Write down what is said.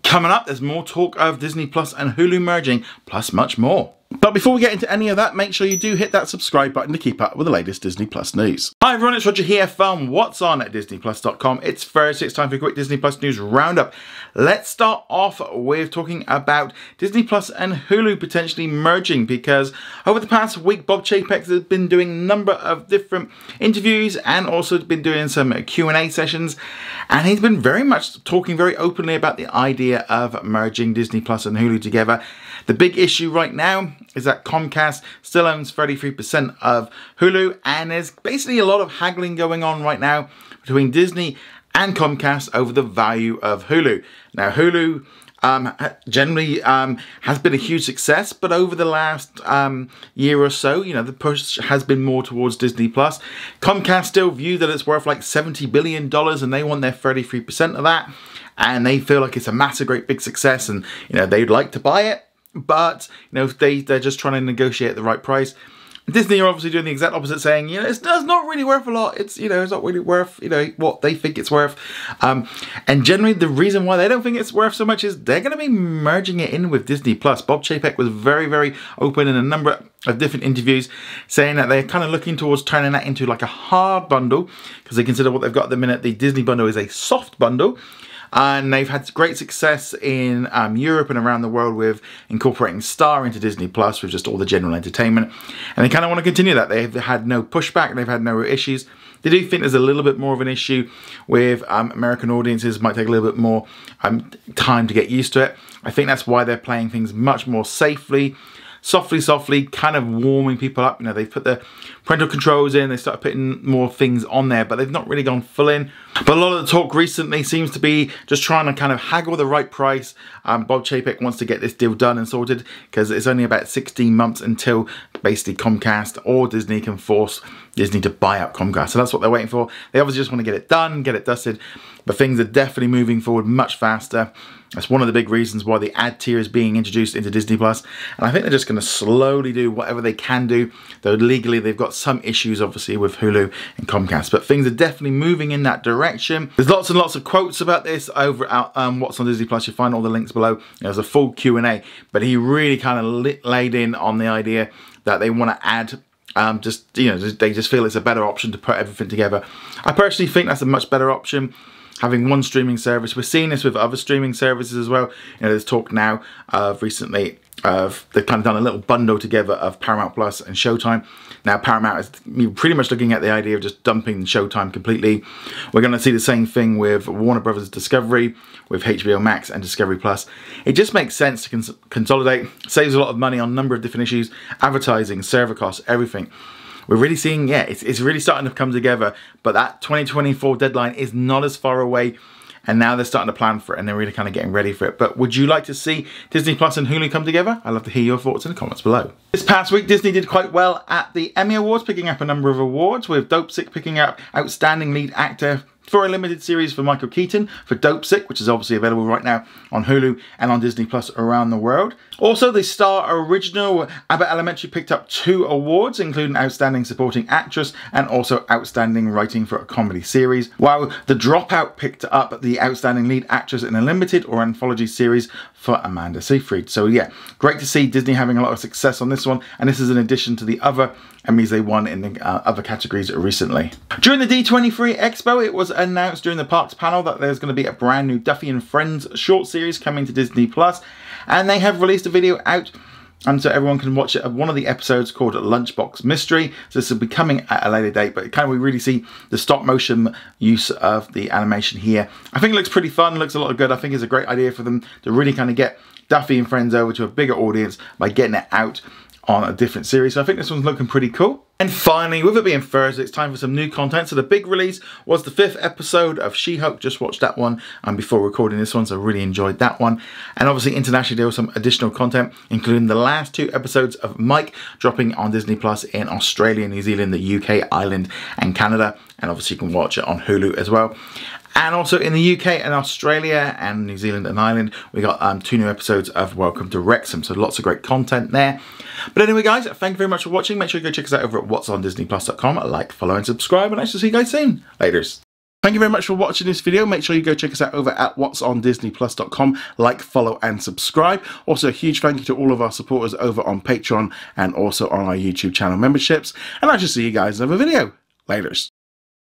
Coming up, there's more talk of Disney Plus and Hulu merging, plus much more. But before we get into any of that, make sure you do hit that subscribe button to keep up with the latest Disney Plus news. Hi everyone, it's Roger here from What's On at disneyplus.com. It's Thursday, it's time for a quick Disney Plus news roundup. Let's start off with talking about Disney Plus and Hulu potentially merging, because over the past week, Bob Chapek has been doing a number of different interviews and also been doing some Q&A sessions, and he's been very much talking very openly about the idea of merging Disney Plus and Hulu together. The big issue right now is that Comcast still owns 33% of Hulu, and there's basically a lot of haggling going on right now between Disney and Comcast over the value of Hulu. Now, Hulu generally has been a huge success, but over the last year or so, you know, the push has been more towards Disney Plus. Comcast still view that it's worth like $70 billion, and they want their 33% of that, and they feel like it's a massive, great big success, and you know, they'd like to buy it. But you know, they're just trying to negotiate the right price. Disney are obviously doing the exact opposite, saying, you know, it's not really worth a lot. It's, you know, it's not really worth, you know, what they think it's worth. And generally, the reason why they don't think it's worth so much is they're going to be merging it in with Disney Plus. Bob Chapek was very, very open in a number of different interviews, saying that they're kind of looking towards turning that into like a hard bundle, because they consider what they've got at the minute. The Disney bundle is a soft bundle. And they've had great success in Europe and around the world with incorporating Star into Disney Plus with just all the general entertainment. And they kind of want to continue that. They've had no pushback, they've had no issues. They do think there's a little bit more of an issue with American audiences, might take a little bit more time to get used to it. I think that's why they're playing things much more safely. Softly, kind of warming people up. You know, they've put the parental controls in, they started putting more things on there, but they've not really gone full in. But a lot of the talk recently seems to be just trying to kind of haggle the right price. Bob Chapek wants to get this deal done and sorted, because it's only about 16 months until basically Comcast or Disney can force Disney to buy out Comcast. So that's what they're waiting for. They obviously just want to get it done, get it dusted, but things are definitely moving forward much faster. That's one of the big reasons why the ad tier is being introduced into Disney Plus. And I think they're just going to slowly do whatever they can do, though legally they've got some issues obviously with Hulu and Comcast. But things are definitely moving in that direction. There's lots and lots of quotes about this over at What's on Disney Plus. You'll find all the links below. There's a full Q&A, but he really kind of laid in on the idea that they want to add they just feel it's a better option to put everything together. I personally think that's a much better option, having one streaming service. We're seeing this with other streaming services as well. You know, there's talk now of recently of they've kind of done a little bundle together of Paramount Plus and Showtime. Now Paramount is pretty much looking at the idea of just dumping Showtime completely. We're going to see the same thing with Warner Brothers Discovery, with HBO Max and Discovery Plus. It just makes sense to consolidate, saves a lot of money on a number of different issues, advertising, server costs, everything. We're really seeing, yeah, it's really starting to come together, but that 2024 deadline is not as far away, and now they're starting to plan for it, and they're really kind of getting ready for it. But would you like to see Disney Plus and Hulu come together? I'd love to hear your thoughts in the comments below. This past week, Disney did quite well at the Emmy Awards, picking up a number of awards, with Dopesick picking up Outstanding Lead Actor for a limited series for Michael Keaton for Dopesick, which is obviously available right now on Hulu and on Disney Plus around the world. Also, the Star Original Abbott Elementary picked up 2 awards, including Outstanding Supporting Actress and also Outstanding Writing for a Comedy Series, while The Dropout picked up the Outstanding Lead Actress in a Limited or Anthology Series for Amanda Seyfried. So yeah, great to see Disney having a lot of success on this one, and this is in addition to the other Emmys they won in the other categories recently. During the D23 Expo, it was announced during the Parks panel that there's going to be a brand new Duffy and Friends short series coming to Disney Plus, and they have released a video out so everyone can watch it of one of the episodes called Lunchbox Mystery. So this will be coming at a later date, but we really see the stop motion use of the animation here. I think it looks pretty fun, looks a lot of good. I think it's a great idea for them to really kind of get Duffy and Friends over to a bigger audience by getting it out on a different series. So I think this one's looking pretty cool. And finally, with it being Thursday, it's time for some new content. So the big release was the 5th episode of She-Hulk. Just watched that one before recording this one, so I really enjoyed that one. And obviously internationally, there was some additional content, including the last 2 episodes of Mike dropping on Disney Plus in Australia, New Zealand, the UK, Ireland, and Canada. And obviously you can watch it on Hulu as well. And also in the UK and Australia and New Zealand and Ireland, we got 2 new episodes of Welcome to Wrexham. So lots of great content there. But anyway, guys, thank you very much for watching. Make sure you go check us out over at whatsondisneyplus.com. Like, follow, and subscribe. And I shall see you guys soon. Laters. Thank you very much for watching this video. Make sure you go check us out over at whatsondisneyplus.com. Like, follow and subscribe. Also a huge thank you to all of our supporters over on Patreon and also on our YouTube channel memberships. And I shall see you guys in another video. Laters.